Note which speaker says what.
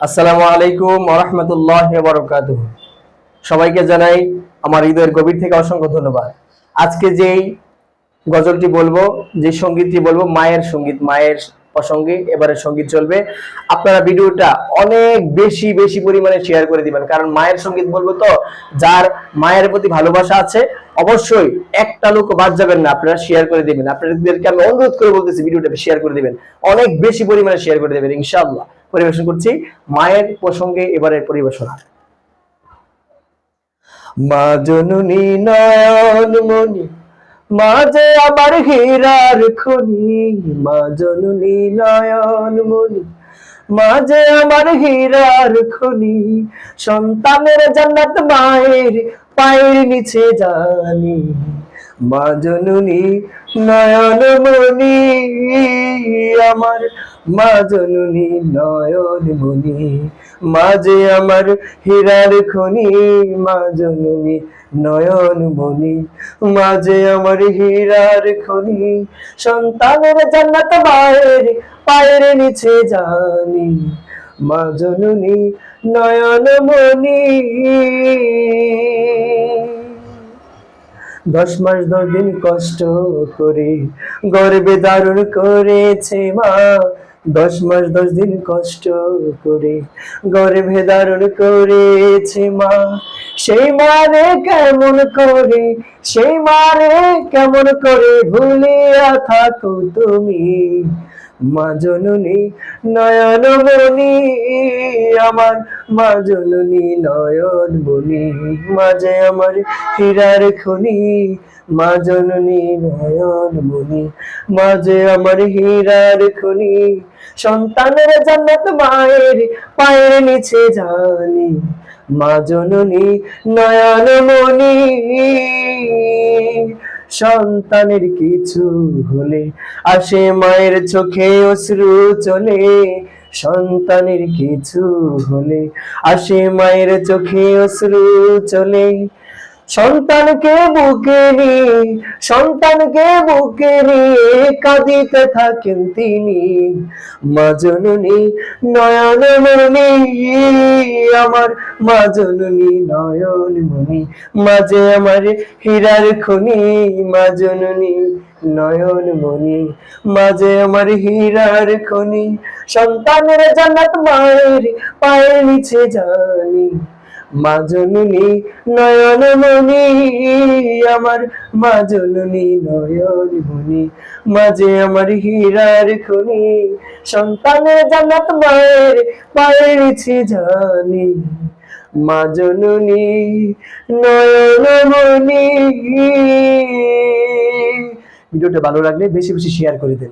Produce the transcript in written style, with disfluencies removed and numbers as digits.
Speaker 1: আসসালামু আলাইকুম ওয়া রাহমাতুল্লাহি ওয়া বারাকাতুহু। সবাইকে জানাই আমার হৃদয়ের গভীর থেকে অসংখ্য ধন্যবাদ। আজকে যেই গজলটি বলবো, যে সঙ্গীতটি বলবো, মায়ের সঙ্গীত, মায়ের প্রসঙ্গে এবারে সঙ্গীত চলবে। আপনারা ভিডিওটা অনেক বেশি বেশি পরিমাণে শেয়ার করে দিবেন, কারণ মায়ের সঙ্গীত বলবো তো, যার মায়ের প্রতি ভালোবাসা আছে অবশ্যই একটা লোক বাদ যাবেন না, আপনারা শেয়ার করে দিবেন। আপনাদেরকে আমি অনুরোধ করে বলতেছি ভিডিওটা শেয়ার করে দিবেন, অনেক বেশি পরিমাণে শেয়ার করে দিবেন ইনশাআল্লাহ। পরিবেশন করছি মায়ের প্রসঙ্গে এবারে পরিবেশনা। মা জননী নয়ন মনি, মা যে আমার হীরার খনি, মা জননী নয়ন মনি, মা যে আমার হীরার খনি, সন্তানের জান্নাত মায়ের পায়ের নিচে জানি, মা জননী নয়ন মনি আমার, মা জননী নয়ন মনি, মা যে আমার হীরার খনি, মা জননী নয়ন মনি, মা যে আমার হীরার খনি, সন্তানের জান্নাত মায়ের পায়ের নিচে জানি, মা জননী নয়ন মনি। 10 মাস 10 দিন কষ্ট করে গর্ভে ধারণ করেছে মা, 10 মাস 10 দিন কষ্ট করে গর্ভে ধারণ করেছে মা, সেই মারে কেমন করে, সেই মারে কেমন করে ভুলিয়া থাকো তুমি, মা জননী নয়ন মনি আমার, মা জননী নয়ন মনি, মা যে আমার হীরার খনি, মা জননী নয়ন মনি, মা যে আমার হীরার খনি, সন্তানের জান্নাত মায়ের পায়ের নিচে জানি, মা জননী নয়ন মনি। সন্তানের কিছু হলে আসে মায়ের চোখে অশ্রু চলে, সন্তানের কিছু হলে আসে মায়ের চোখে অশ্রু চলে, সন্তানকে বুকে নিয়ে, সন্তানকে বুকে নিয়ে কাঁদিতে থাকেন তিনি, মা জননী নয়ন মনি আমার, মা জননী নয়ন মনি, মা যে আমার হীরার খনি, মা জননী নয়ন মনি, মা যে আমার হীরার খনি, সন্তানের জান্নাত মায়ের পায়ের নিচে জানি, মা জননী নয়ন মনি আমার, মা জননী নয়ন মনি, মা যে আমার হীরার খনি, সন্তানের জান্নাত মায়ের পায়ের নিচে জানি, মা জননী নয়ন মনি। ভিডিওটা ভালো লাগলে বেশি বেশি শেয়ার করে দেন।